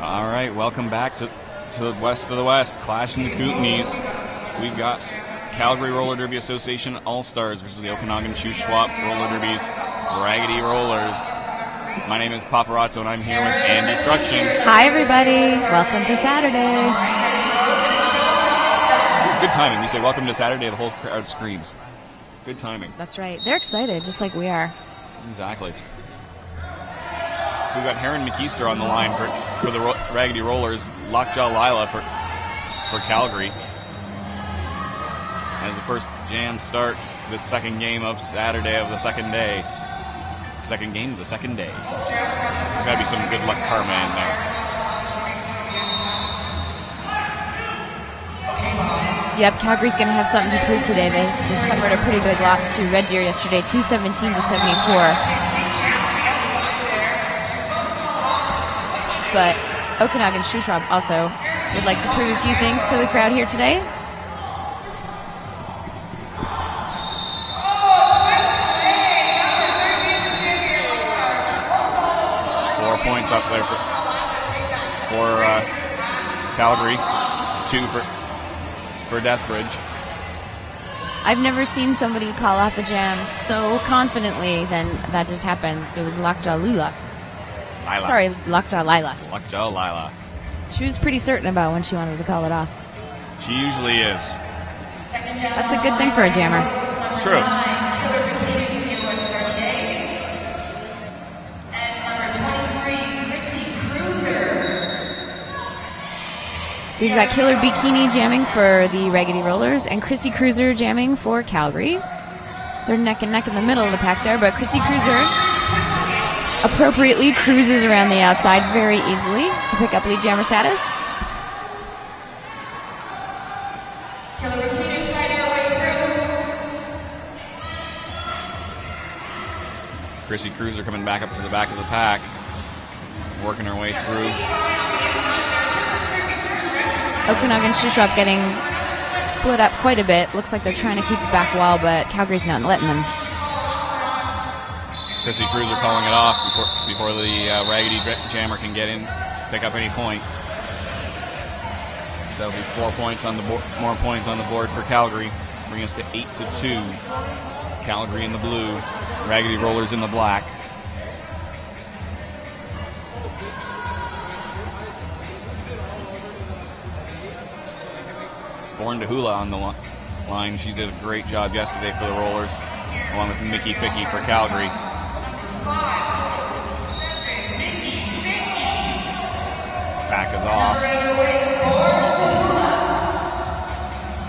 All right, welcome back to the West of the West, Clash in the Kootenays. We've got Calgary Roller Derby Association All-Stars versus the Okanagan Shuswap Roller Derby's Raggedy Rollers. My name is Paparazzo, and I'm here with Andy Struction. Hi, everybody. Welcome to Saturday. Good timing. You say welcome to Saturday, the whole crowd screams. Good timing. That's right. They're excited, just like we are. Exactly. So we've got Heron McKeester on the line for the Raggedy Rollers, Lockjaw Lila for Calgary. As the first jam starts, this second game of Saturday of the second day. Second game of the second day. There's got to be some good luck karma in there. Yep, Calgary's going to have something to prove today. They suffered a pretty big loss to Red Deer yesterday, 217 to 74. But Okanagan Shuswap also would like to prove a few things to the crowd here today. Points up there for Calgary, 2 for Deathbridge. I've never seen somebody call off a jam so confidently than that just happened. It was Lockjaw Lila. Sorry, Lockjaw Lila. Lockjaw Lila. She was pretty certain about when she wanted to call it off. She usually is. That's a good thing for a jammer. It's true. We've got Killer Bikini jamming for the Raggedy Rollers and Chrissy Cruiser jamming for Calgary. They're neck and neck in the middle of the pack there, but Chrissy Cruiser appropriately cruises around the outside very easily to pick up lead jammer status. Chrissy Cruiser coming back up to the back of the pack, working her way through. Okanagan Shuswap getting split up quite a bit. Looks like they're trying to keep the back wall, but Calgary's not letting them. Chrissy Cruiser calling it off before the Raggedy Jammer can get in, pick up any points. So it'll be 4 points on the more points on the board for Calgary, bring us to 8-2. Calgary in the blue, Raggedy Rollers in the black. Born to Hula on the line. She did a great job yesterday for the Rollers, along with Mickey Ficky for Calgary. Back is off.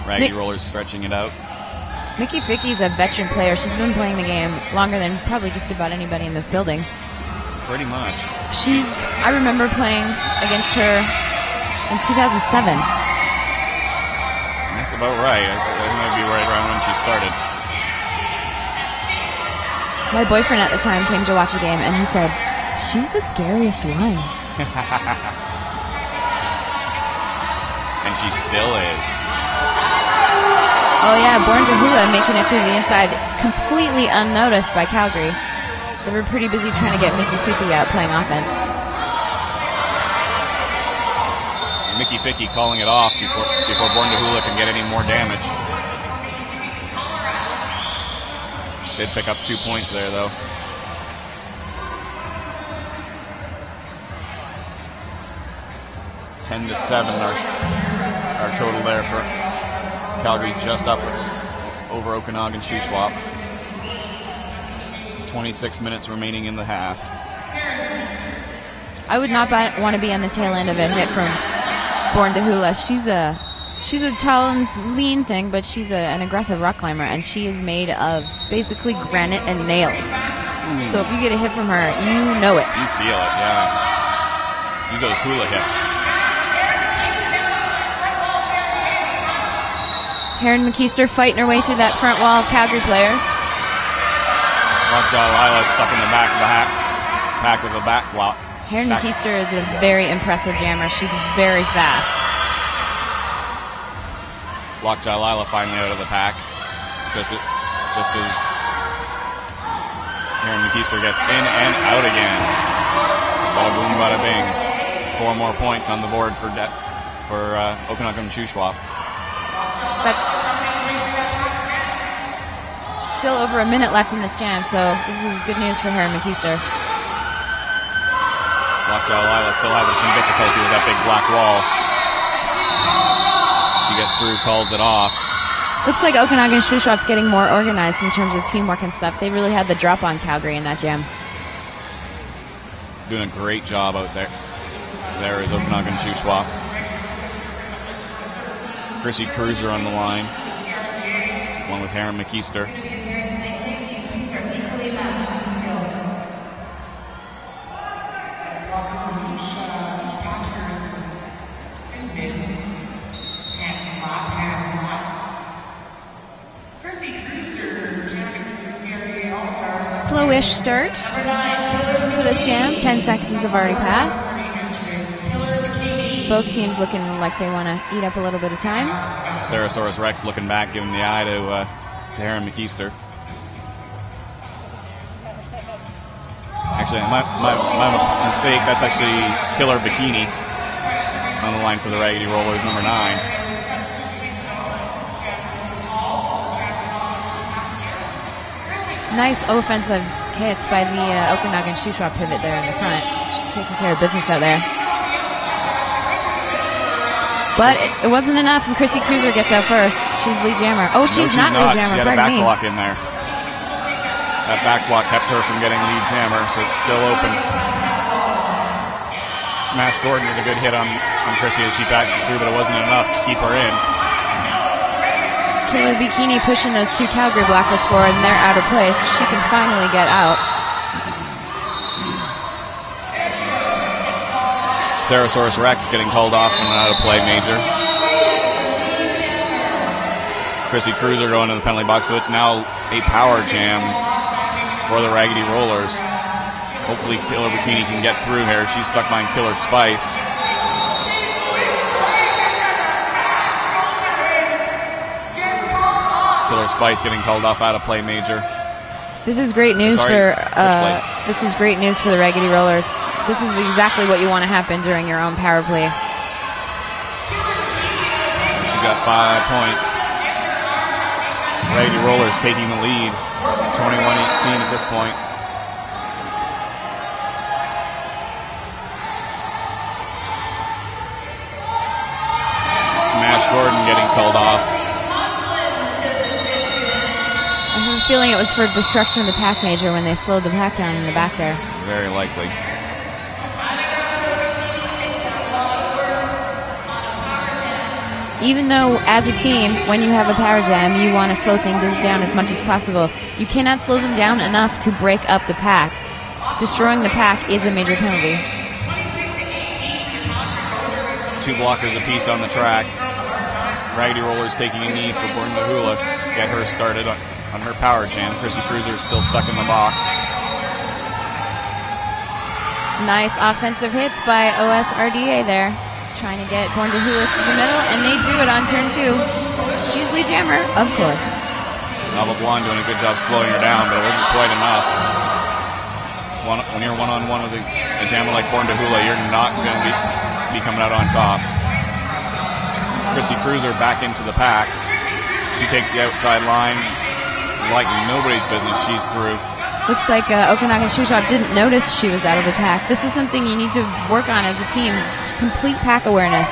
Raggedy Rollers stretching it out. Mickey Ficky's a veteran player. She's been playing the game longer than probably just about anybody in this building. Pretty much. I remember playing against her in 2007. That's about right. I think that'd be right around when she started. My boyfriend at the time came to watch a game, and he said, "She's the scariest one." And she still is. Oh yeah, Born to Hula making it through the inside, completely unnoticed by Calgary. They were pretty busy trying to get Mickey Ficky out playing offense. Mickey Ficky calling it off before Born to Hula can get any more damage. Did pick up 2 points there, though. $10 to 7 our total there for Calgary, just up over Okanagan Shuswap. 26 minutes remaining in the half. I would not want to be on the tail end of a hit from Born to Hula. She's a tall and lean thing, but she's an aggressive rock climber, and she is made of basically granite and nails. So if you get a hit from her, you know it. You feel it, yeah. Use those hula hips. Heron McKeester fighting her way through that front wall of Calgary players. Lockjaw Lila stuck in the back of the pack with a back flop. Heron McKeester is a very impressive jammer. She's very fast. Lockjaw Lila finally out of the pack. Just as Heron McKeester gets in and out again. Bada boom, bada bing. 4 more points on the board for Okanagan Shuswap. That's still over a minute left in this jam, so this is good news for her and McKeister. Lockjaw Lila still having some difficulty with that big black wall. She gets through, calls it off. Looks like Okanagan Shuswap's getting more organized in terms of teamwork and stuff. They really had the drop on Calgary in that jam. Doing a great job out there. There is Okanagan Shuswap. Chrissy Cruiser on the line. One with Harren McKeister. Slowish start to this jam. 10 seconds have already passed. Both teams looking like they want to eat up a little bit of time. Sarasaurus Rex looking back, giving the eye to Harren McKeister. Actually, my mistake. That's actually Killer Bikini on the line for the Raggedy Rollers, number 9. Nice offensive hits by the Okanagan Shuswap pivot there in the front. She's taking care of business out there. But it wasn't enough, and Chrissy Cruiser gets out first. She's lead jammer. Oh, she's not lead jammer. She had a back block in there. That back block kept her from getting lead jammer, so it's still open. Smash Gordon with a good hit on Chrissy as she backs it through, but it wasn't enough to keep her in. Killer Bikini pushing those 2 Calgary blockers forward, and they're out of play, so she can finally get out. Sarasaurus Rex getting called off from an out of play major. Chrissy Cruiser going to the penalty box, so it's now a power jam for the Raggedy Rollers. Hopefully Killer Bikini can get through here. She's stuck behind Killer Spice. Killer Spice getting called off out of play major. This is great news for the Raggedy Rollers. This is exactly what you want to happen during your own power play. So she got 5 points. Raggedy Rollers taking the lead, 21-18 at this point. Smash Gordon getting called off. I have a feeling it was for destruction of the pack major when they slowed the pack down in the back there. Very likely. Even though, as a team, when you have a power jam, you want to slow things down as much as possible. You cannot slow them down enough to break up the pack. Destroying the pack is a major penalty. 2 blockers apiece on the track. Raggedy Rollers taking a knee for Gordon Hula to get her started on her power jam. Chrissy Cruiser still stuck in the box. Nice offensive hits by OSRDA there. Trying to get Born to Hula through the middle, and they do it on turn 2. She's lead jammer, of course. Nava Blonde doing a good job slowing her down, but it wasn't quite enough. When you're one-on-one with a jammer like Born to Hula, you're not going to be coming out on top. Chrissy Cruiser back into the pack. She takes the outside line like nobody's business. She's through. Looks like Okanagan Shuswap didn't notice she was out of the pack. This is something you need to work on as a team. Complete pack awareness.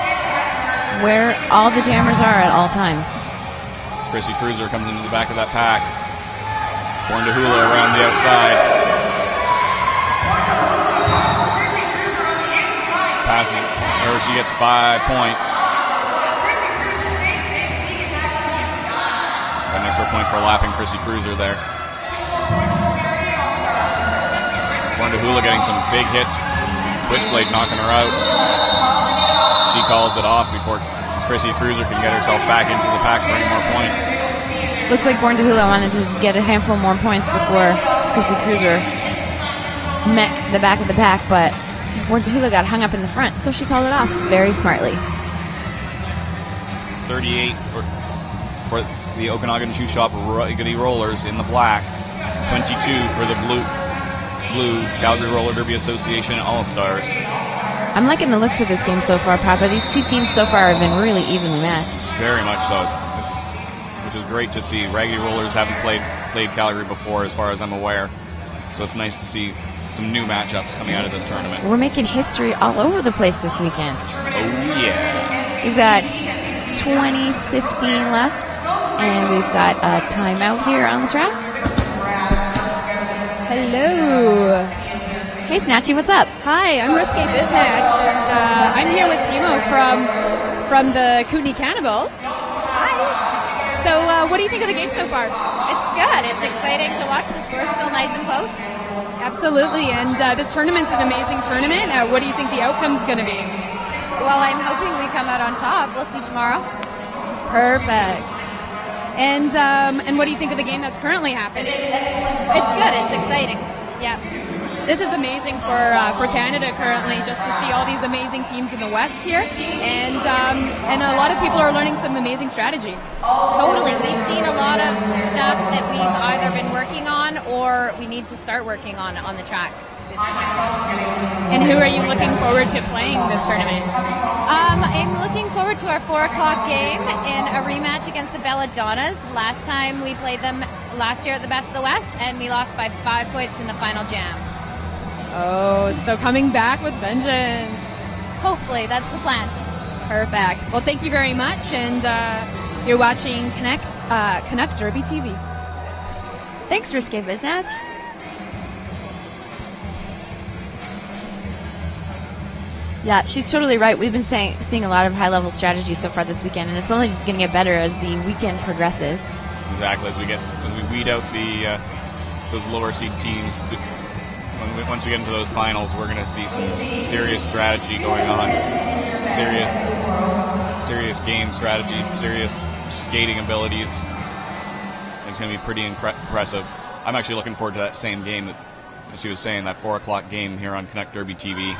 Where all the jammers are at all times. Chrissy Cruiser comes into the back of that pack. Born to Hula around the outside. Passes her. She gets 5 points. An extra point for lapping Chrissy Cruiser there. Born to Hula getting some big hits. Twitchblade knocking her out. She calls it off before Chrissy Cruiser can get herself back into the pack for any more points. Looks like Born to Hula wanted to get a handful more points before Chrissy Cruiser met the back of the pack, but Born to Hula got hung up in the front, so she called it off very smartly. 38 for the Okanagan Shuswap Raggedy Rollers in the black. 22 for the blue Calgary Roller Derby Association All-Stars. I'm liking the looks of this game so far, Papa. These two teams so far have been really evenly matched. Very much so, which is great to see. Raggedy Rollers haven't played Calgary before, as far as I'm aware, so it's nice to see some new matchups coming out of this tournament. We're making history all over the place this weekend. Oh, yeah. We've got 20:15 left, and we've got a timeout here on the track. Hello. Hey, Snatchy, what's up? Hi, I'm Risque Biznatch, and I'm here with Timo from the Kootenay Cannibals. Hi. So, what do you think of the game so far? It's good. It's exciting to watch. The score's still nice and close. Absolutely, and this tournament's an amazing tournament. What do you think the outcome's going to be? Well, I'm hoping we come out on top. We'll see tomorrow. Perfect. And what do you think of the game that's currently happening? It's good. It's exciting. Yeah. This is amazing for Canada currently, just to see all these amazing teams in the West here, and a lot of people are learning some amazing strategy. Totally. We've seen a lot of stuff that we've either been working on or we need to start working on the track. And who are you looking forward to playing this tournament? I'm looking forward to our 4 o'clock game in a rematch against the Belladonnas. Last time we played them last year at the Best of the West, and we lost by 5 points in the final jam. Oh, so coming back with vengeance. Hopefully, that's the plan. Perfect. Well, thank you very much, and you're watching Canuck Derby TV. Thanks, Risque Biznatch. Yeah, she's totally right. We've been seeing a lot of high-level strategy so far this weekend, and it's only going to get better as the weekend progresses. Exactly. As we weed out those lower seed teams, once we get into those finals, we're going to see some serious strategy going on, serious game strategy, serious skating abilities. It's going to be pretty impressive. I'm actually looking forward to that same game that she was saying, that 4 o'clock game here on Canuck Derby TV.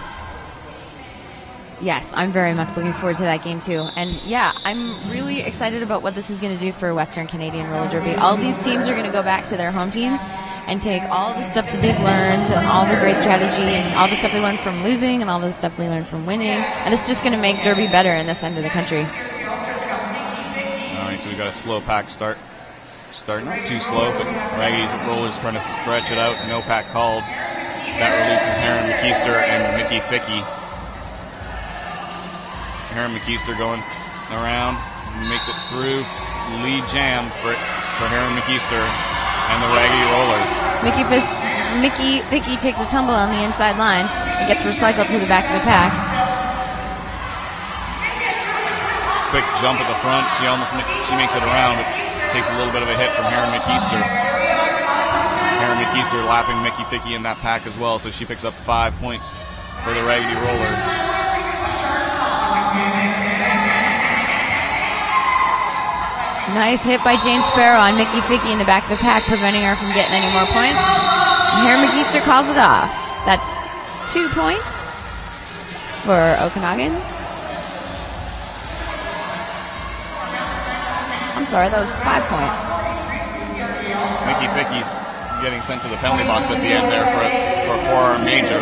Yes, I'm very much looking forward to that game too. And yeah, I'm really excited about what this is going to do for Western Canadian Roller Derby. All these teams are going to go back to their home teams and take all the stuff that they've learned and all the great strategy and all the stuff they learned from losing and all the stuff they learned from winning. And it's just going to make Derby better in this end of the country. All right, so we've got a slow pack start. Not too slow, but Raggedy Rollers trying to stretch it out. No pack called. That releases Heron McKeister and Mickey Ficky. Heron McKeister going around, makes it through. Lead jam for Heron McKeister and the Raggedy Rollers. Mickey Ficky takes a tumble on the inside line. It gets recycled to the back of the pack. Quick jump at the front. She makes it around, but takes a little bit of a hit from Heron McKeister. Heron McKeister lapping Mickey Ficky in that pack as well, so she picks up 5 points for the Raggedy Rollers. Nice hit by Jane Sparrow on Mickey Ficky in the back of the pack, preventing her from getting any more points. And Heron McKeister calls it off. That's 2 points for Okanagan. I'm sorry, that was 5 points. Mickey Ficky's getting sent to the penalty box at the end there for a 4-arm major.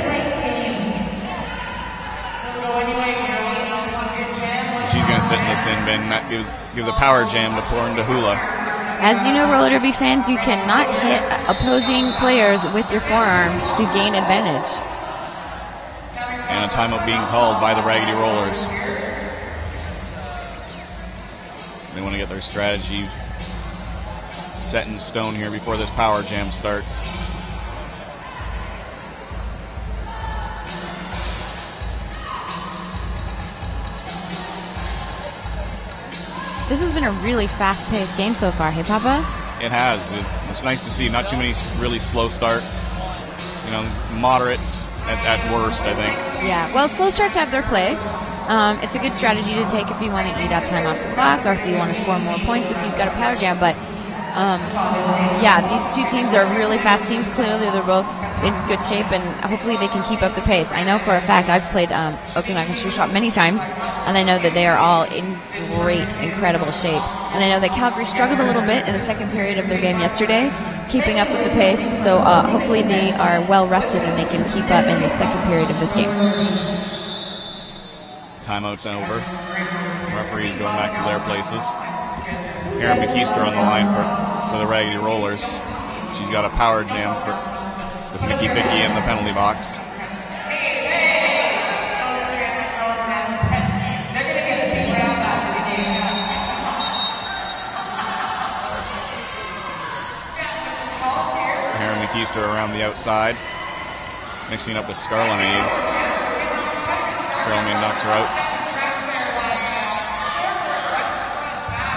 She's going to sit in the sin bin. That gives a power jam to Porndahula. As you know, roller derby fans, you cannot hit opposing players with your forearms to gain advantage. And a timeout being called by the Raggedy Rollers. They want to get their strategy set in stone here before this power jam starts. This has been a really fast-paced game so far, hey, Papa? It has. It's nice to see. Not too many really slow starts. Moderate at worst, I think. Yeah, well, slow starts have their place. It's a good strategy to take if you want to eat up time off the clock or if you want to score more points if you've got a power jam. But, yeah, these two teams are really fast teams. Clearly, they're both in good shape, and hopefully they can keep up the pace. I know for a fact I've played Okanagan Shoe Shop many times, and I know that they are all in great, incredible shape. And I know that Calgary struggled a little bit in the second period of their game yesterday, keeping up with the pace. So hopefully they are well rested and they can keep up in the second period of this game. timeout's over. Referees going back to their places. Erin McKeester on the line for the Raggedy Rollers. She's got a power jam with Mickey Ficky in the penalty box. Erin McKeester around the outside, mixing up with Scarlinade. Scarlinade knocks her out.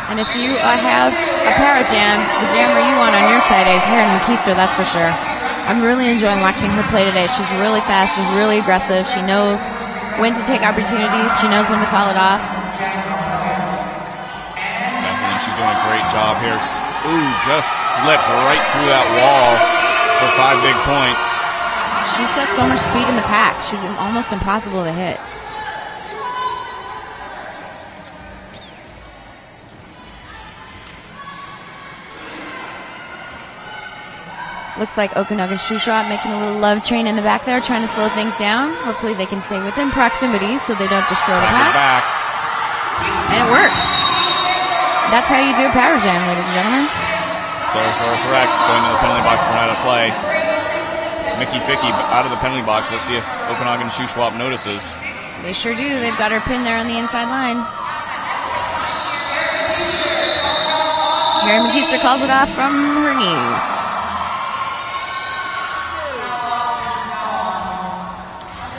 And if you have a power jam, the jammer you want on your side is Erin McKeester, that's for sure. I'm really enjoying watching her play today. She's really fast. She's really aggressive. She knows when to take opportunities. She knows when to call it off. Definitely, she's doing a great job here. Ooh, just slipped right through that wall for 5 big points. She's got so much speed in the pack. She's almost impossible to hit. Looks like Okanagan Shuswap making a little love train in the back there, trying to slow things down. Hopefully they can stay within proximity so they don't destroy the pack. And it worked. That's how you do a power jam, ladies and gentlemen. Saurus Rex going to the penalty box for an out of play. Mickey Ficky out of the penalty box. Let's see if Okanagan Shuswap notices. They sure do. They've got her pinned there on the inside line. Mary McKeester calls it off from her knees.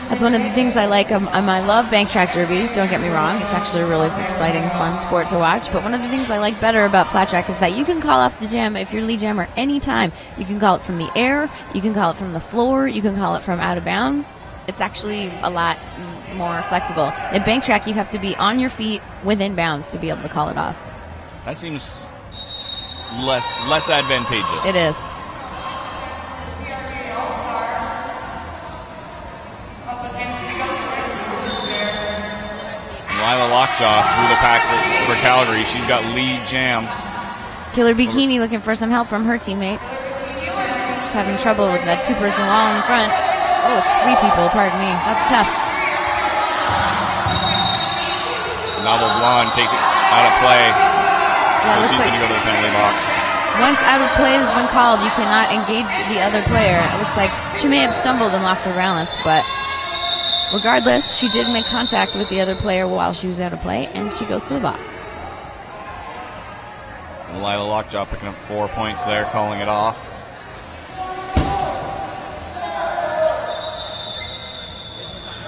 That's one of the things I like. I love bank track derby, don't get me wrong. It's actually a really exciting, fun sport to watch. But one of the things I like better about flat track is that you can call off the jam if you're lead jammer anytime. You can call it from the air, you can call it from the floor, you can call it from out of bounds. It's actually a lot more flexible. At bank track, you have to be on your feet within bounds to be able to call it off. That seems less advantageous. It is. Lila Lockjaw through the pack for Calgary. She's got lead jam. Killer Bikini looking for some help from her teammates. Just having trouble with that two-person wall in the front. Oh, it's 3 people, pardon me. That's tough. Novel Blonde take it out of play. Yeah, So she's going to go to the penalty box. Once out of play has been called, you cannot engage the other player. It looks like she may have stumbled and lost her balance, but regardless, she did make contact with the other player while she was out of play, and she goes to the box. Lila Lockjaw picking up 4 points there, calling it off.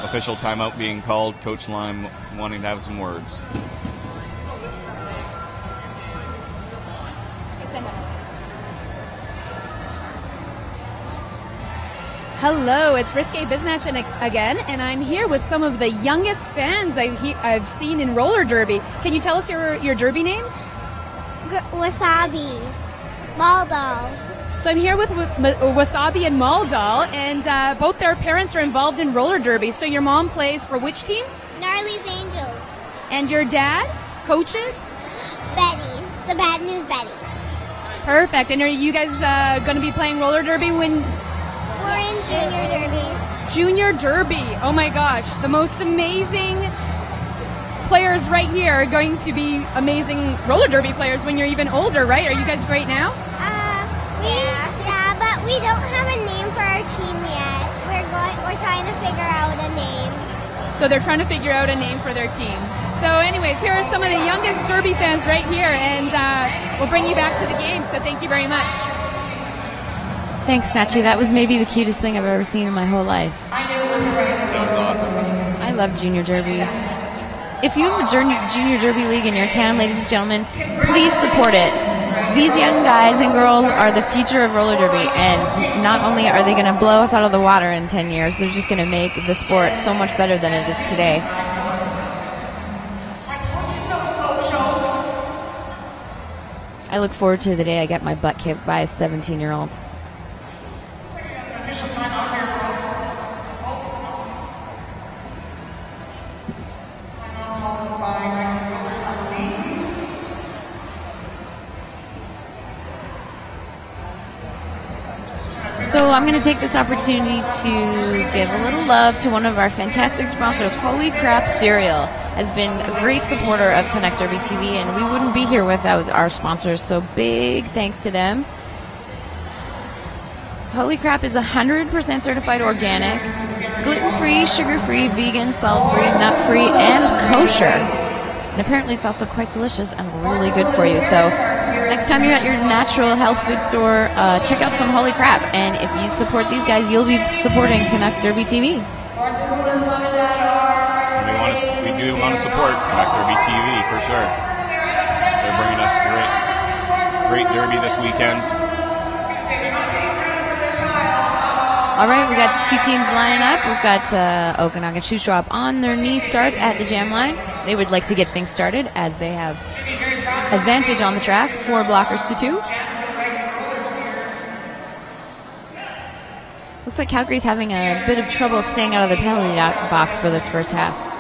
Official timeout being called. Coach Lime wanting to have some words. Hello, it's Risque Biznatch again, and I'm here with some of the youngest fans I've seen in roller derby. Can you tell us your derby names? Wasabi, Maldal. So I'm here with Wasabi and Maldal, and both their parents are involved in roller derby. So your mom plays for which team? Gnarly's Angels. And your dad coaches? Betty's, the Bad News Betty's. Perfect. And are you guys going to be playing roller derby when? We're in Junior Derby. Junior Derby. Oh my gosh, the most amazing players right here are going to be amazing roller derby players when you're even older, right? Are you guys great now? Yeah, but we don't have a name for our team yet. We're trying to figure out a name. So they're trying to figure out a name for their team. So anyways, here are some of the youngest derby fans right here, and we'll bring you back to the game, so thank you very much. Thanks, Snatchy. That was maybe the cutest thing I've ever seen in my whole life. That was awesome. I love Junior Derby. If you have a Junior Derby league in your town, ladies and gentlemen, please support it. These young guys and girls are the future of roller derby, and not only are they going to blow us out of the water in 10 years, they're just going to make the sport so much better than it is today. I look forward to the day I get my butt kicked by a 17-year-old. So I'm going to take this opportunity to give a little love to one of our fantastic sponsors. Holy Crap Cereal has been a great supporter of Connect Derby TV, and we wouldn't be here without our sponsors, so big thanks to them. Holy Crap is 100% certified organic, gluten-free, sugar-free, vegan, salt-free, nut-free, and kosher. And apparently it's also quite delicious and really good for you. So next time you're at your natural health food store, check out some Holy Crap. And if you support these guys, you'll be supporting Connect Derby TV. We do want to support Connect Derby TV for sure. They're bringing us great derby this weekend. All right, we got two teams lining up. We've got Okanagan Shoe Shop on their knee starts at the jam line. They would like to get things started as they have advantage on the track, 4 blockers to 2. Looks like Calgary's having a bit of trouble staying out of the penalty box for this first half.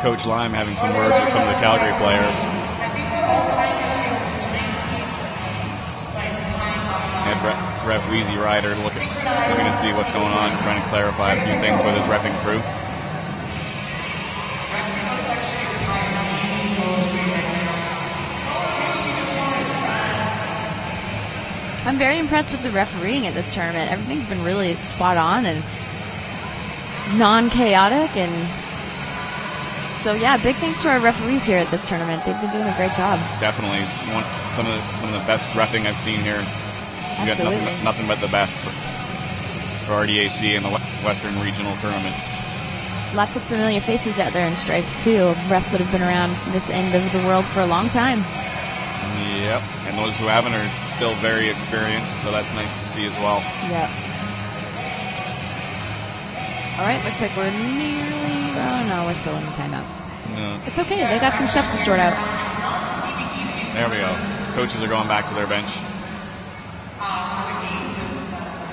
Coach Lime having some words with some of the Calgary players. And ref Wheezy Ryder looking to see what's going on, trying to clarify a few things with his reffing crew. I'm very impressed with the refereeing at this tournament. Everything's been really spot on and non-chaotic, and so yeah, big thanks to our referees here at this tournament. They've been doing a great job. Definitely some of the best reffing I've seen here. We got nothing but the best for RDAC in the Western Regional Tournament. Lots of familiar faces out there in stripes too. Refs that have been around this end of the world for a long time. Yep, and those who haven't are still very experienced, so that's nice to see as well. Yep. All right, looks like we're nearly... Oh, no, we're still in the timeout. No. It's okay. They got some stuff to sort out. There we go. Coaches are going back to their bench.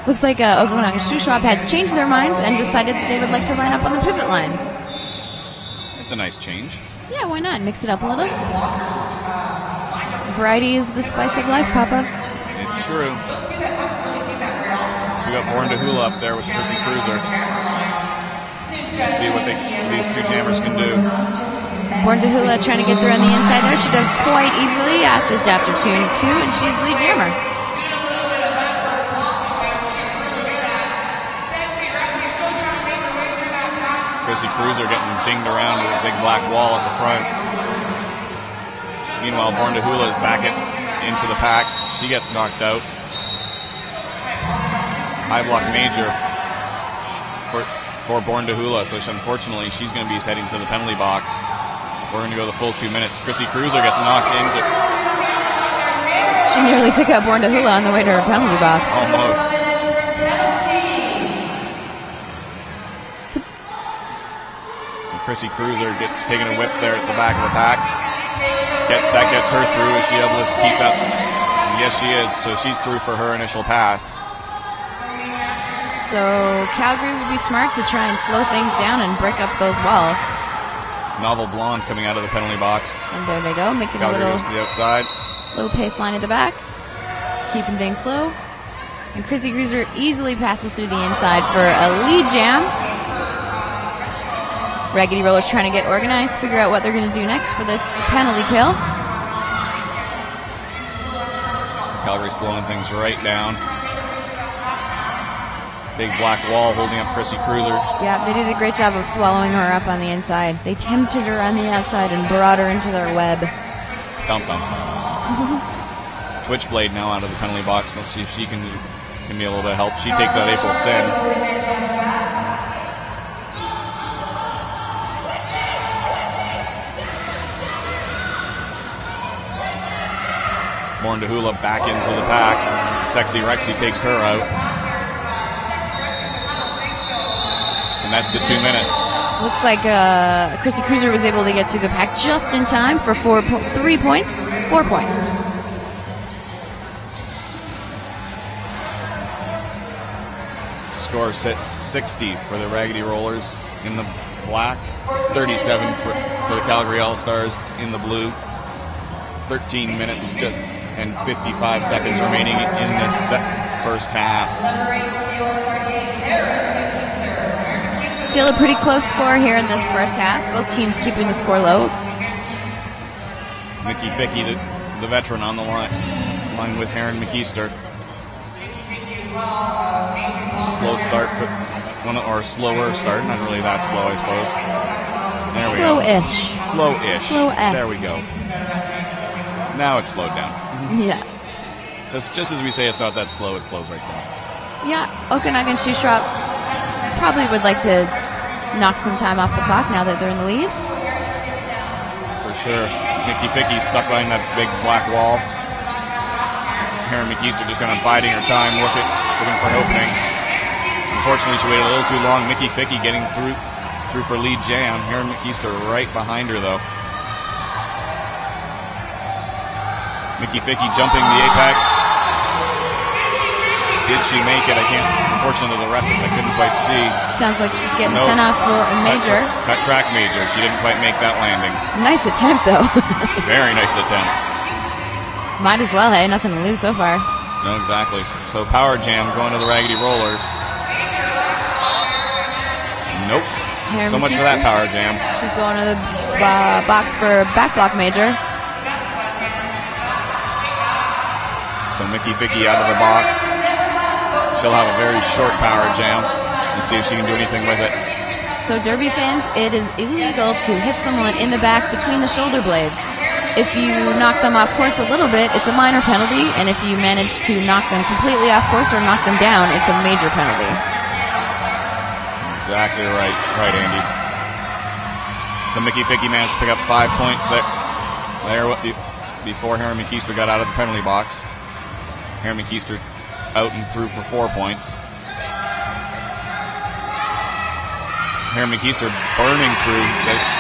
Looks like Okanagan Shoe Shop has changed their minds and decided that they would like to line up on the pivot line. It's a nice change. Yeah, why not? Mix it up a little. Variety is the spice of life, Papa. It's true. So we got Born to Hula up there with Chrissy Cruiser. Let's see what these two jammers can do. Born to Hula trying to get through on the inside there. She does quite easily, just after tune 2, and she's the lead jammer. Chrissy Cruiser getting dinged around with a big black wall at the front. Meanwhile, Born to Hula is back into the pack. She gets knocked out. High block major for Born to Hula, so unfortunately she's going to be heading to the penalty box. We're going to go the full 2 minutes. Chrissy Cruiser gets knocked into. She nearly took out Born to Hula on the way to her penalty box. Almost. So Chrissy Cruiser taking a whip there at the back of the pack. That gets her through. Is she able to keep up? Yes, she is. So she's through for her initial pass. So Calgary would be smart to try and slow things down and break up those walls. Novel Blonde coming out of the penalty box. And there they go, making Calgary a goes to the outside. little pace line at the back, keeping things slow. And Chrissy Cruiser easily passes through the inside for a lead jam. Raggedy Roller's trying to get organized, figure out what they're going to do next for this penalty kill. Calgary slowing things right down. Big black wall holding up Chrissy Cruiser. Yeah, they did a great job of swallowing her up on the inside. They tempted her on the outside and brought her into their web. Dump. Twitchblade now out of the penalty box. Let's see if she can be a little bit of help. She takes out April Sin. Born to Hula back into the pack. Sexy Rexy takes her out. And that's the 2 minutes. Looks like Chrissy Cruiser was able to get through the pack just in time for 4 points. score sits 60 for the Raggedy Rollers in the black, 37 for the Calgary All-Stars in the blue. 13 minutes and 55 seconds remaining in this first half. Still a pretty close score here in this first half. Both teams keeping the score low. Mickey Ficky, the veteran, on the line with Heron McKeester. Slow start, or slower start. Not really that slow, I suppose. There we go. Slow-ish. Slow-ish. Slow-ish. There we go. Now it's slowed down. Yeah. Just as we say it's not that slow, it slows right down. Yeah, Okanagan Shuswap probably would like to knock some time off the clock now that they're in the lead. For sure. Mickey Ficky stuck behind that big black wall. Heron McKeester just kind of biding her time, looking for an opening. Unfortunately, she waited a little too long. Mickey Ficky getting through for lead jam. Heron McKeester right behind her, though. Mickey Ficky jumping the apex. Did she make it? I can't. Unfortunately, the ref, I couldn't quite see. Sounds like she's getting sent off for a major. Cut track major. She didn't quite make that landing. Nice attempt, though. Very nice attempt. Might as well, hey? Nothing to lose so far. No, exactly. So Power Jam going to the Raggedy Rollers. Nope. Heron So much for that Power Jam. She's going to the box for back block major. So Mickey Ficky out of the box. She'll have a very short Power Jam and see if she can do anything with it. So Derby fans, it is illegal to hit someone in the back between the shoulder blades. If you knock them off course a little bit, it's a minor penalty, and if you manage to knock them completely off course or knock them down, it's a major penalty. Exactly right. Right, Andy. So Mickey Ficky managed to pick up 5 points there before Heron McKeester got out of the penalty box. Heron McKeester out and through for 4 points. Heron McKeester burning through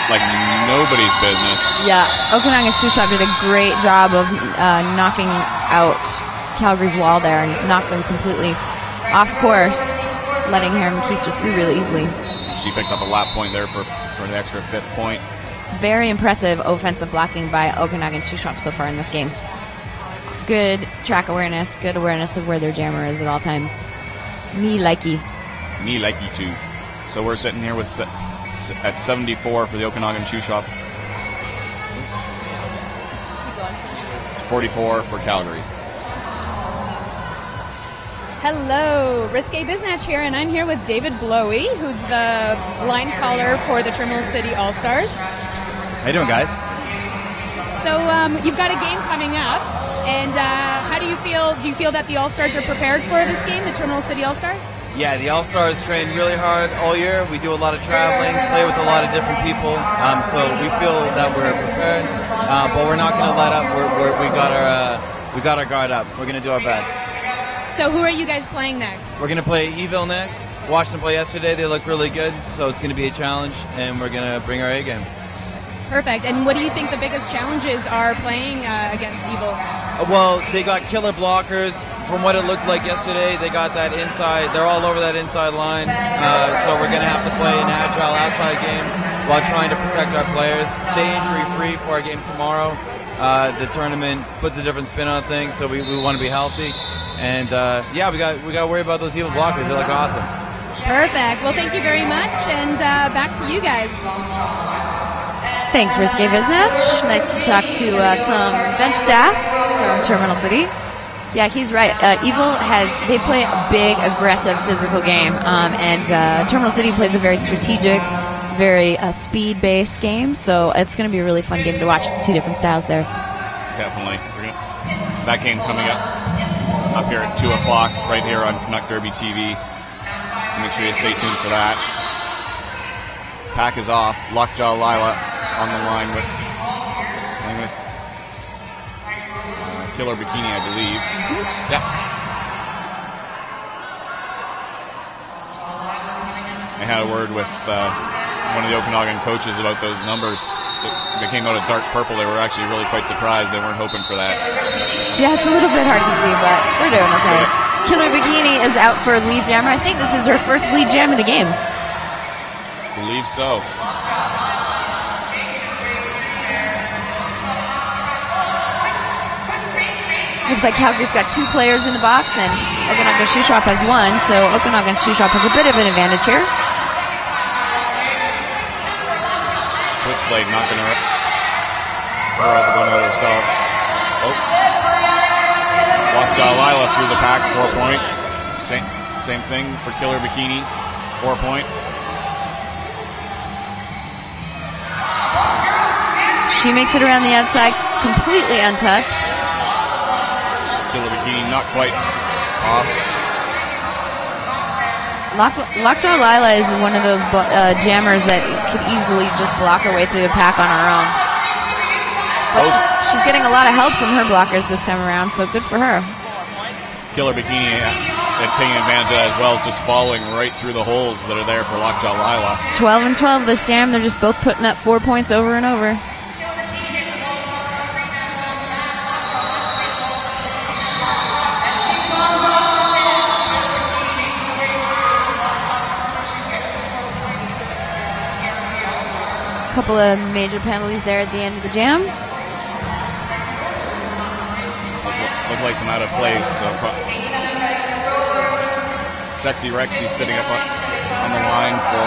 like nobody's business. Yeah, Okanagan Shuswap did a great job of knocking out Calgary's wall there and knocked them completely off course, letting Heron McKeester through really easily. She picked up a lap point there for an extra 5th point. Very impressive offensive blocking by Okanagan Shuswap so far in this game. Good track awareness, good awareness of where their jammer is at all times. Me likey. Me likey too. So we're sitting here with at 74 for the Okanagan Shuswap. 44 for Calgary. Hello, Risque Biznatch here, and I'm here with David Blowy, who's the line caller for the Terminal City All-Stars. How you doing, guys? So you've got a game coming up, and how do you feel? Do you feel that the All-Stars are prepared for this game, the Terminal City All-Stars? Yeah, the All-Stars train really hard all year. We do a lot of traveling, play with a lot of different people, so we feel that we're prepared, but we're not going to let up. We got our guard up. We're going to do our best. So who are you guys playing next? We're going to play Evil next. Watched them play yesterday. They look really good, so it's going to be a challenge, and we're going to bring our A game. Perfect. And what do you think the biggest challenges are playing against Evil? Well, they got killer blockers. From what it looked like yesterday, they got that inside. They're all over that inside line. So we're going to have to play an agile outside game while trying to protect our players. Stay injury-free for our game tomorrow. The tournament puts a different spin on things, so we want to be healthy. And yeah, we got to worry about those Evil blockers. They look awesome. Perfect. Well, thank you very much, and back to you guys. Thanks, Risque Biznatch. Nice to talk to some bench staff from Terminal City. Yeah, he's right. Evil they play a big, aggressive, physical game, and Terminal City plays a very strategic, very speed-based game. So it's going to be a really fun game to watch. Two different styles there. Definitely. That game coming up here at 2 o'clock, right here on Canuck Derby TV. So make sure you stay tuned for that. Pack is off. Lockjaw Lila on the line with Killer Bikini, I believe. Yeah. I had a word with one of the Okanagan coaches about those numbers. They came out of dark purple. They were actually really quite surprised. They weren't hoping for that. Yeah, it's a little bit hard to see, but we're doing okay. Killer Bikini is out for lead jammer. I think this is her first lead jam of the game. Believe so. Looks like Calgary's got 2 players in the box, and Okanagan Shuswap has 1, so Okanagan Shuswap has a bit of an advantage here. Switchblade not going to up one out herself. Oh. Lockjaw Lila through the pack, 4 points. Same thing for Killer Bikini, 4 points. She makes it around the outside, completely untouched. Killer Bikini not quite off. Lockjaw Lila is one of those jammers that could easily just block her way through the pack on her own. But she's getting a lot of help from her blockers this time around, so good for her. Killer Bikini taking advantage of that as well, just following right through the holes that are there for Lockjaw Lila. It's 12 and 12 this jam. They're just both putting up 4 points over and over. Couple of major penalties there at the end of the jam. Look like some out of place. So Sexy Rexy sitting up on the line for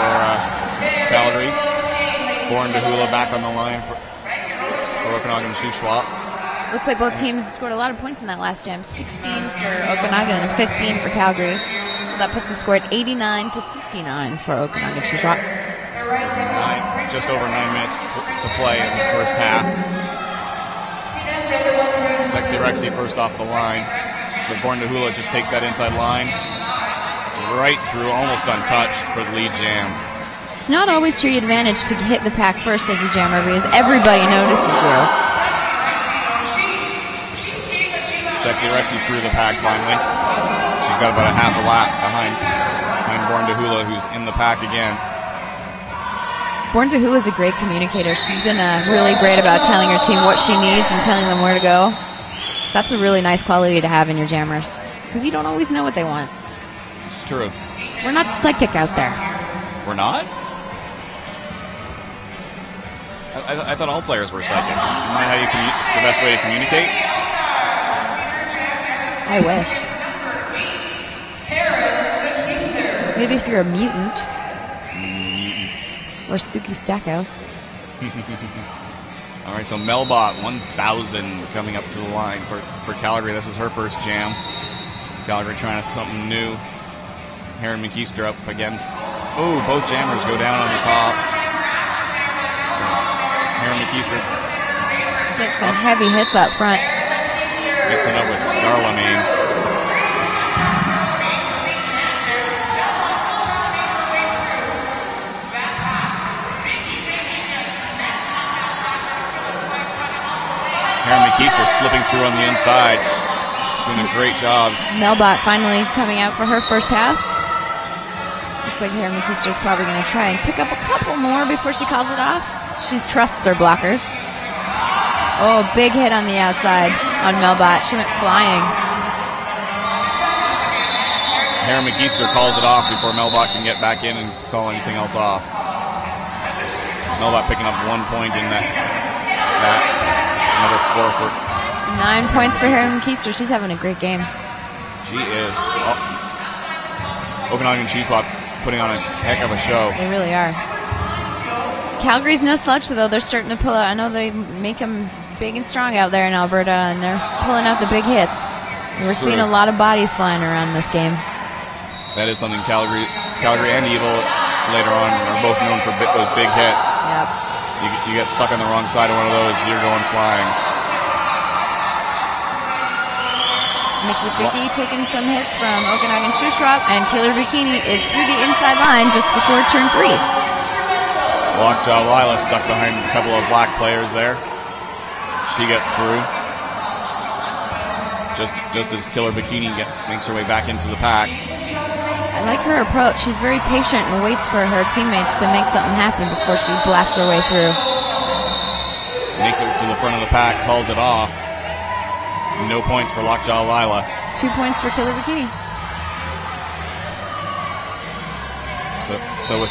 Calgary. Born to Hula back on the line for Okanagan Shuswap. Looks like both teams scored a lot of points in that last jam. 16 for Okanagan and 15 for Calgary. So that puts the score at 89 to 59 for Okanagan Shuswap. Just over 9 minutes to play in the first half. Sexy Rexy first off the line, but Born to Hula just takes that inside line right through, almost untouched for the lead jam. It's not always to your advantage to hit the pack first as a jammer because everybody notices you. Sexy Rexy through the pack finally. She's got about a half a lap behind Born to Hula, who's in the pack again. Born to Hula is a great communicator. She's been really great about telling her team what she needs and telling them where to go. That's a really nice quality to have in your jammers because you don't always know what they want. It's true. We're not psychic out there. We're not? I thought all players were psychic. Isn't that how the best way to communicate? I wish. Maybe if you're a mutant. Or Suki Stackhouse. All right, so Melbot, 1,000 coming up to the line for Calgary. This is her first jam. Calgary trying something new. Heron McKeester up again. Oh, both jammers go down on the top. Heron McKeester. Get some heavy hits up front. Mixing up with Scarlamane. Heron McKeester slipping through on the inside. Doing a great job. Melbot finally coming out for her first pass. Looks like Heron McKeester's probably going to try and pick up a couple more before she calls it off. She trusts her blockers. Oh, big hit on the outside on Melbot. She went flying. Heron McKeester calls it off before Melbot can get back in and call anything else off. Melbot picking up 1 point in that. Another 4 for 9 points for Heron McKeester. She's having a great game. She is. Okanagan Shuswap putting on a heck of a show. They really are. Calgary's no slouch, though. They're starting to pull out. I know they make them big and strong out there in Alberta, and they're pulling out the big hits. We're seeing a lot of bodies flying around this game. That is something Calgary and Evil later on are both known for those big hits. Yep. You get stuck on the wrong side of one of those, you're going flying. Nikki Fricke taking some hits from Okanagan Shuswap, and Killer Bikini is through the inside line just before turn 3. Lockjaw Lila stuck behind a couple of black players there. She gets through. Just as Killer Bikini makes her way back into the pack. I like her approach. She's very patient and waits for her teammates to make something happen before she blasts her way through. Makes it to the front of the pack, calls it off. No points for Lockjaw Lila. 2 points for Killer Bikini. So with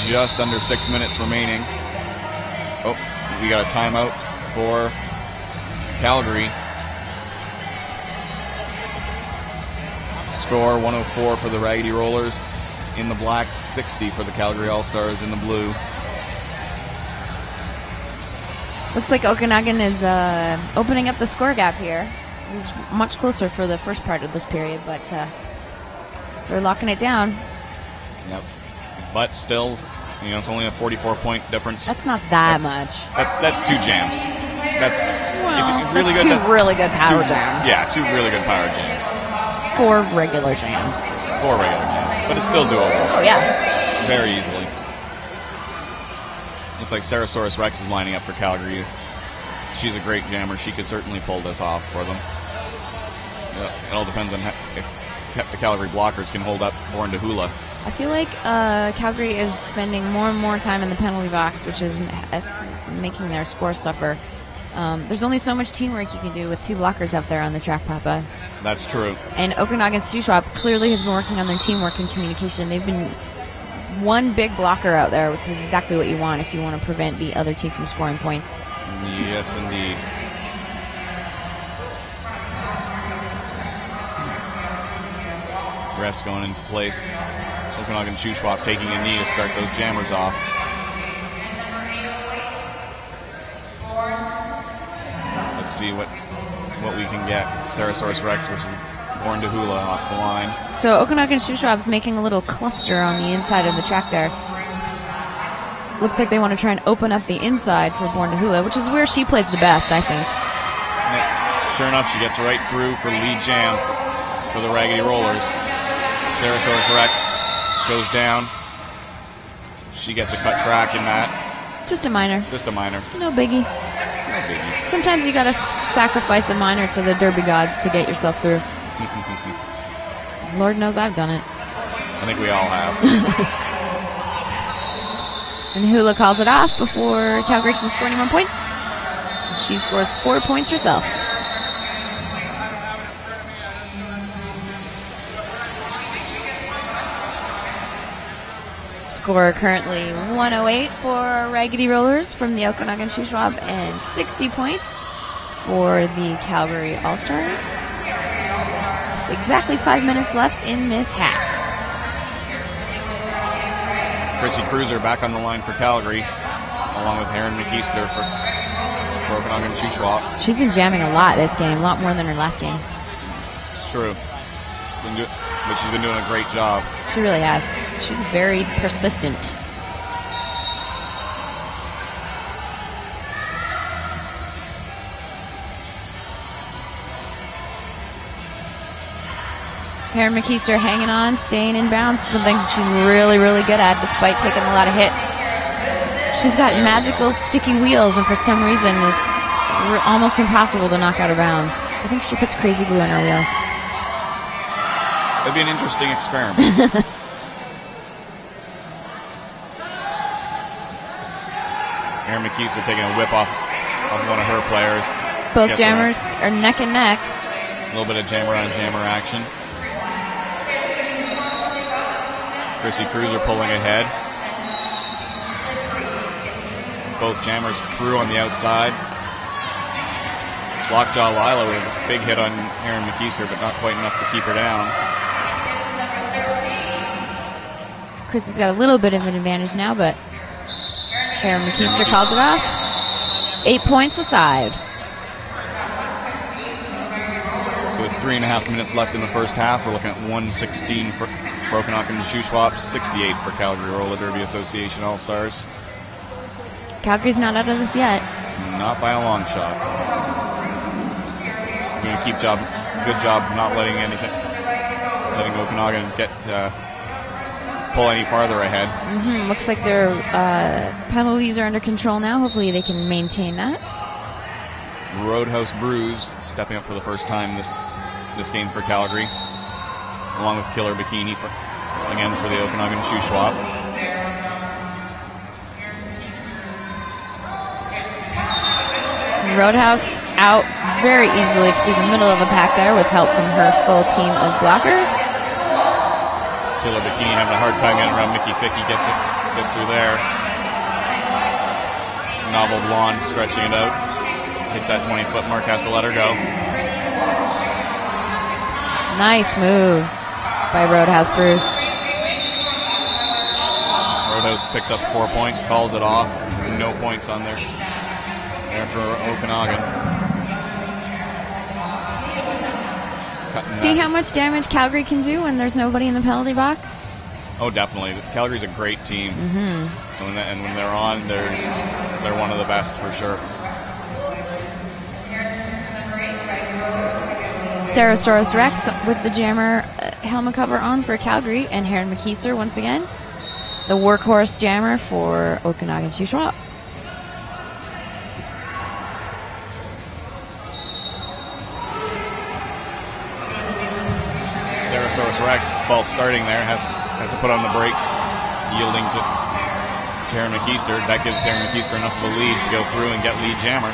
just under 6 minutes remaining, oh, we got a timeout for Calgary. Score 104 for the Raggedy Rollers in the black, 60 for the Calgary All-Stars in the blue. Looks like Okanagan is opening up the score gap here. It was much closer for the first part of this period, but they're locking it down. Yep. But still, it's only a 44-point difference. That's not that much. That's 2 jams. That's really that's good. Two really good power jams. Yeah, 2 really good power jams. 4 regular jams. 4 regular jams, but it's still doable. Oh yeah, very easily. Looks like Sarasaurus Rex is lining up for Calgary. She's a great jammer. She could certainly pull this off for them. It all depends on if the Calgary blockers can hold up Born to Hula. I feel like Calgary is spending more and more time in the penalty box, which is making their score suffer. There's only so much teamwork you can do with 2 blockers out there on the track, Papa. That's true. And Okanagan Shuswap clearly has been working on their teamwork and communication. They've been one big blocker out there, which is exactly what you want if you want to prevent the other team from scoring points. Yes, indeed. Refs going into place. Okanagan Shuswap taking a knee to start those jammers off. Let's see what we can get. Sarasaurus Rex versus Born to Hula off the line. So Okanagan Shuswap's making a little cluster on the inside of the track there. Looks like they want to try and open up the inside for Born to Hula, which is where she plays the best, I think. Sure enough, she gets right through for the lead jam for the Raggedy Rollers. Sarasaurus Rex goes down. She gets a cut track in that. Just a minor. Just a minor. No biggie. No biggie. Sometimes you gotta sacrifice a minor to the derby gods to get yourself through. Lord knows I've done it. I think we all have. And Hula calls it off before Calgary can score any more points. She scores 4 points herself. Score currently 108 for Raggedy Rollers from the Okanagan Shuswap and 60 points for the Calgary All-Stars. Exactly 5 minutes left in this half. Chrissy Cruiser back on the line for Calgary, along with Erin McKeester for Okanagan Shuswap. She's been jamming a lot this game, a lot more than her last game. It's true. But she's been doing a great job. She really has. She's very persistent. Erin McKeester hanging on, staying in bounds, something she's really, really good at despite taking a lot of hits. She's got magical sticky wheels, and for some reason is almost impossible to knock out of bounds. I think she puts crazy glue on her wheels. It'd be an interesting experiment. Erin McKeester taking a whip off one of her players. Both jammers are neck and neck. A little bit of jammer on jammer action. Chrissy Cruiser pulling ahead. Both jammers through on the outside. Lockjaw Lila with a big hit on Erin McKeester, but not quite enough to keep her down. Chris has got a little bit of an advantage now, but Erin McKeester calls it off. 8 points aside. So with 3.5 minutes left in the first half, we're looking at 116 for Okanagan Shuswap, 68 for Calgary Roller Derby Association All-Stars. Calgary's not out of this yet. Not by a long shot. Doing a good job not letting Okanagan get pull any farther ahead. Looks like their penalties are under control now. Hopefully they can maintain that. Roadhouse Brews stepping up for the first time this game for Calgary, along with Killer Bikini for the Okanagan Shuswap. Roadhouse out very easily through the middle of the pack there with help from her full team of blockers. Killer Bikini having a hard time getting around. Mickey Ficky gets through there. Novel Blonde stretching it out. Hits that 20-foot mark, has to let her go. Nice moves by Roadhouse Bruce. Roadhouse picks up 4 points, calls it off. No points on there for Okanagan. See how much damage Calgary can do when there's nobody in the penalty box? Oh, definitely. Calgary's a great team. So when they're on, they're one of the best for sure. Sarasaurus Rex with the jammer helmet cover on for Calgary, and Heron McKeister once again, the workhorse jammer for Okanagan Shuswap. Sarasaurus Rex, false starting there, has to put on the brakes, yielding to Heron McKeister. That gives Heron McKeister enough of a lead to go through and get lead jammer.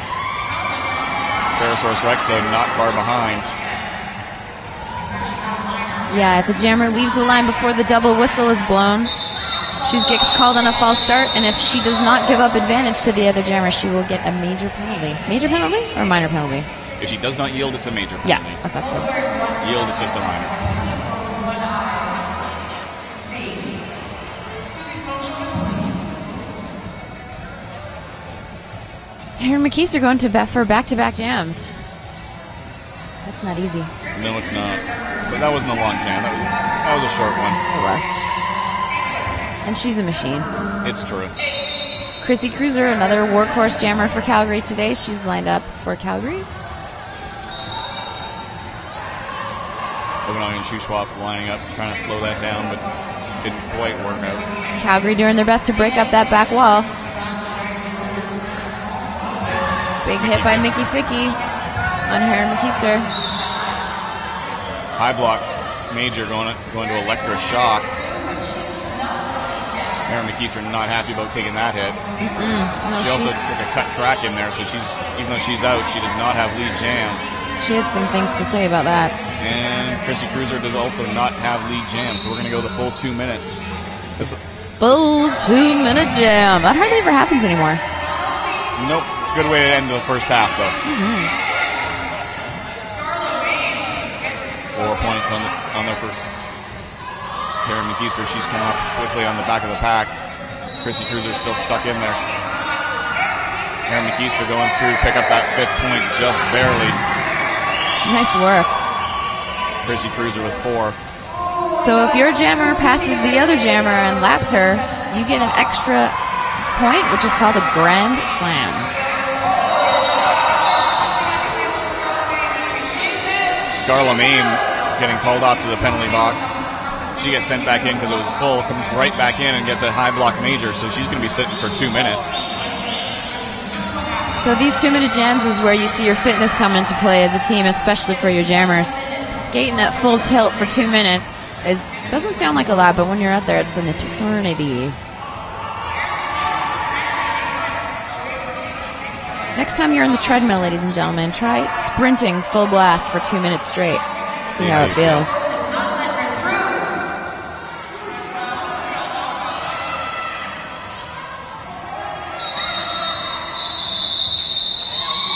Sarasaurus Rex, though, not far behind. Yeah, if a jammer leaves the line before the double whistle is blown, she gets called on a false start, and if she does not give up advantage to the other jammer, she will get a major penalty. Major penalty or minor penalty? If she does not yield, it's a major penalty. Yeah, I thought so. Yield is just a minor. Heron McKeister going to bat for back-to-back jams. That's not easy. No, it's not. But that wasn't a long jam. That was a short one. It was. And she's a machine. It's true. Chrissy Cruiser, another workhorse jammer for Calgary today. She's lined up for Calgary. Okanagan Shuswap lining up, trying to slow that down, but didn't quite work out. Calgary doing their best to break up that back wall. Big hit by Mickey Ficky on Heron McKeister. High block major going to electroshock. Heron McKeister not happy about taking that hit. No, she also took a cut track in there, so even though she's out, she does not have lead jam. She had some things to say about that. And Chrissy Cruiser does also not have lead jam, so we're going to go the full 2 minutes. Full 2-minute jam. That hardly ever happens anymore. Nope, it's a good way to end the first half, though. 4 points on their first. Heron McKeister, she's coming up quickly on the back of the pack. Chrissy Cruiser's still stuck in there. Heron McKeister going through, pick up that 5th point just barely. Nice work. Chrissy Cruiser with 4. So if your jammer passes the other jammer and laps her, you get an extra point, which is called a Grand Slam. Scarla Mame getting called off to the penalty box. She gets sent back in because it was full, comes right back in and gets a high block major, so she's going to be sitting for 2 minutes. So these 2-minute jams is where you see your fitness come into play as a team, especially for your jammers. Skating at full tilt for 2 minutes doesn't sound like a lot, but when you're out there, it's an eternity. Next time you're on the treadmill, ladies and gentlemen, try sprinting full blast for 2 minutes straight. See how it feels.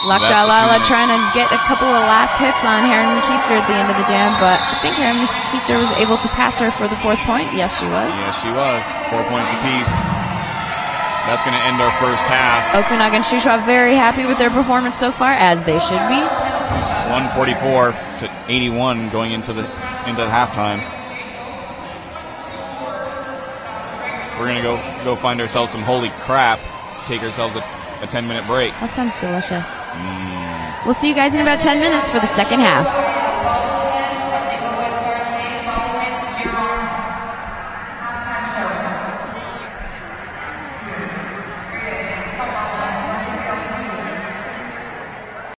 Lakjalala trying to get a couple of last hits on Heron McKeister at the end of the jam, but I think Heron McKeister was able to pass her for the 4th point. Yes, she was. Yes, she was. 4 points apiece. That's going to end our first half. Okanagan Shuswap very happy with their performance so far, as they should be. 144 to 81 going into halftime. We're going to go find ourselves some holy crap. Take ourselves a 10-minute break. That sounds delicious. We'll see you guys in about 10 minutes for the second half.